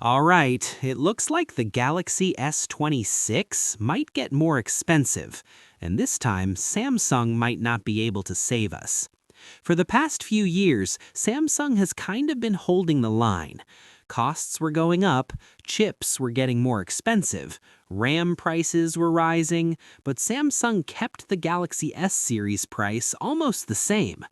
All right, it looks like the Galaxy S26 might get more expensive, and this time Samsung might not be able to save us. For the past few years, Samsung has kind of been holding the line. Costs were going up, chips were getting more expensive, RAM prices were rising, but Samsung kept the Galaxy S series price almost the same.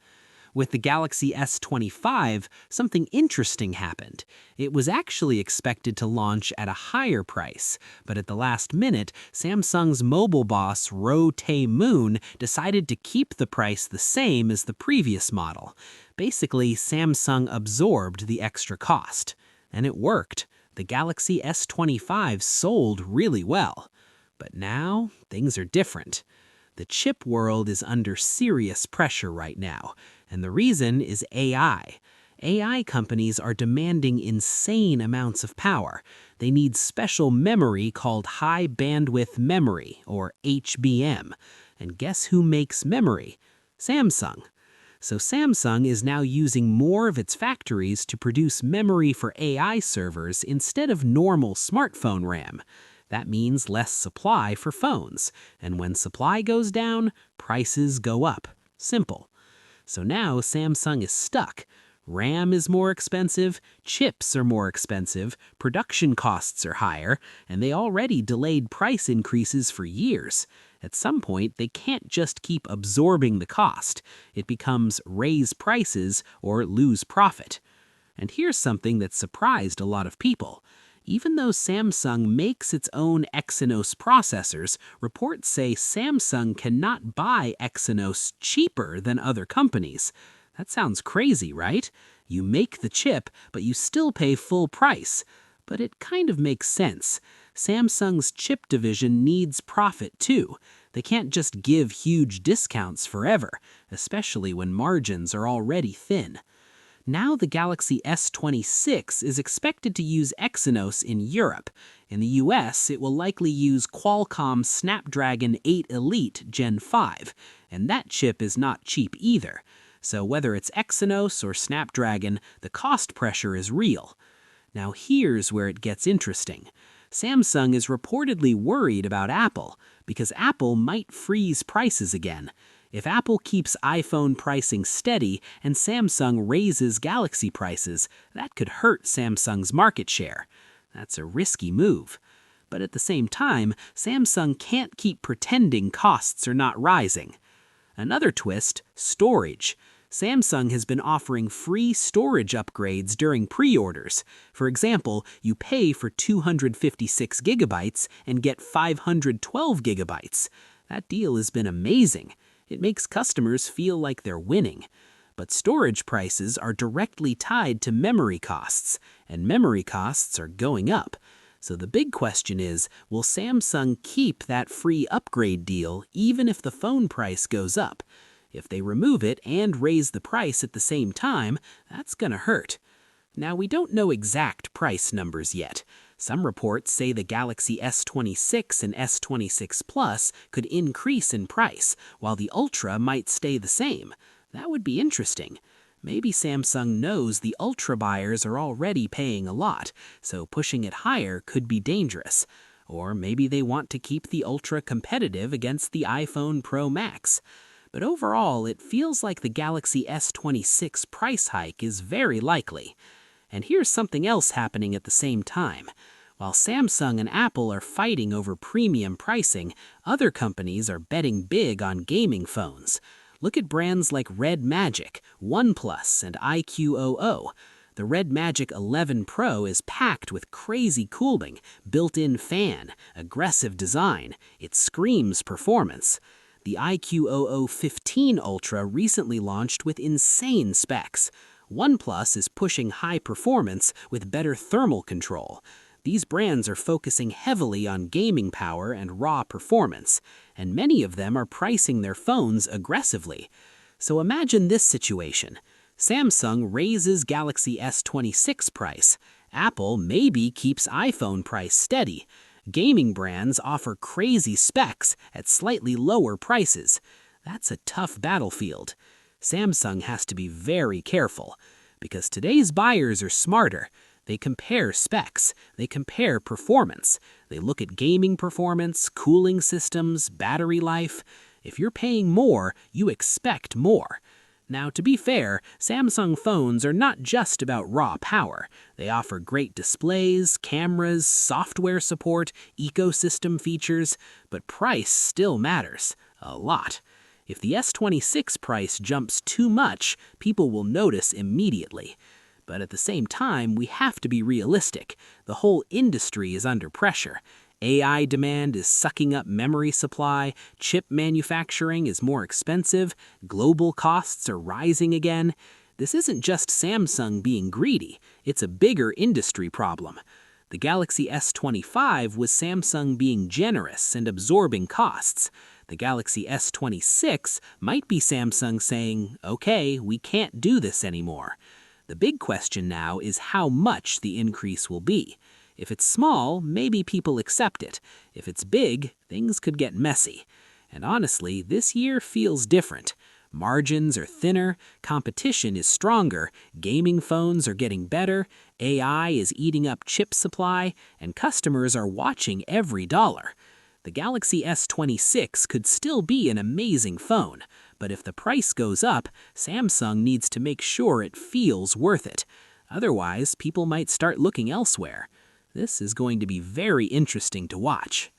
With the Galaxy S25, something interesting happened. It was actually expected to launch at a higher price, but at the last minute, Samsung's mobile boss Roh Tae-moon decided to keep the price the same as the previous model. Basically, Samsung absorbed the extra cost. And it worked. The Galaxy S25 sold really well. But now, things are different. The chip world is under serious pressure right now, and the reason is AI. AI companies are demanding insane amounts of power. They need special memory called high bandwidth memory, or HBM. And guess who makes memory? Samsung. So Samsung is now using more of its factories to produce memory for AI servers instead of normal smartphone RAM. That means less supply for phones, and when supply goes down, prices go up. Simple. So now Samsung is stuck. RAM is more expensive, chips are more expensive, production costs are higher, and they already delayed price increases for years. At some point, they can't just keep absorbing the cost. It becomes raise prices or lose profit. And here's something that surprised a lot of people. Even though Samsung makes its own Exynos processors, reports say Samsung cannot buy Exynos cheaper than other companies. That sounds crazy, right? You make the chip, but you still pay full price. But it kind of makes sense. Samsung's chip division needs profit too. They can't just give huge discounts forever, especially when margins are already thin. Now the Galaxy S26 is expected to use Exynos in Europe. In the US, it will likely use Qualcomm's Snapdragon 8 Elite Gen 5, and that chip is not cheap either. So whether it's Exynos or Snapdragon, the cost pressure is real. Now here's where it gets interesting. Samsung is reportedly worried about Apple, because Apple might freeze prices again. If Apple keeps iPhone pricing steady and Samsung raises Galaxy prices, that could hurt Samsung's market share. That's a risky move. But at the same time, Samsung can't keep pretending costs are not rising. Another twist, storage. Samsung has been offering free storage upgrades during pre-orders. For example, you pay for 256 gigabytes and get 512 gigabytes. That deal has been amazing. It makes customers feel like they're winning. But storage prices are directly tied to memory costs, and memory costs are going up. So the big question is, will Samsung keep that free upgrade deal even if the phone price goes up? If they remove it and raise the price at the same time, that's gonna hurt. Now, we don't know exact price numbers yet. Some reports say the Galaxy S26 and S26 Plus could increase in price, while the Ultra might stay the same. That would be interesting. Maybe Samsung knows the Ultra buyers are already paying a lot, so pushing it higher could be dangerous. Or maybe they want to keep the Ultra competitive against the iPhone Pro Max. But overall, it feels like the Galaxy S26 price hike is very likely. And here's something else happening at the same time. While Samsung and Apple are fighting over premium pricing, other companies are betting big on gaming phones. Look at brands like RedMagic, OnePlus, and iQOO. The RedMagic 11 Pro is packed with crazy cooling, built-in fan, aggressive design. It screams performance. The iQOO 15 Ultra recently launched with insane specs. OnePlus is pushing high performance with better thermal control. These brands are focusing heavily on gaming power and raw performance, and many of them are pricing their phones aggressively. So imagine this situation. Samsung raises Galaxy S26 price. Apple maybe keeps iPhone price steady. Gaming brands offer crazy specs at slightly lower prices. That's a tough battlefield. Samsung has to be very careful, because today's buyers are smarter. They compare specs, they compare performance, they look at gaming performance, cooling systems, battery life. If you're paying more, you expect more. Now, to be fair, Samsung phones are not just about raw power. They offer great displays, cameras, software support, ecosystem features, but price still matters. A lot. If the S26 price jumps too much, people will notice immediately. But at the same time, we have to be realistic. The whole industry is under pressure. AI demand is sucking up memory supply, chip manufacturing is more expensive, global costs are rising again. This isn't just Samsung being greedy, it's a bigger industry problem. The Galaxy S25 was Samsung being generous and absorbing costs. The Galaxy S26 might be Samsung saying, okay, we can't do this anymore. The big question now is how much the increase will be. If it's small, maybe people accept it. If it's big, things could get messy. And honestly, this year feels different. Margins are thinner, competition is stronger, gaming phones are getting better, AI is eating up chip supply, and customers are watching every dollar. The Galaxy S26 could still be an amazing phone, but if the price goes up, Samsung needs to make sure it feels worth it. Otherwise, people might start looking elsewhere. This is going to be very interesting to watch.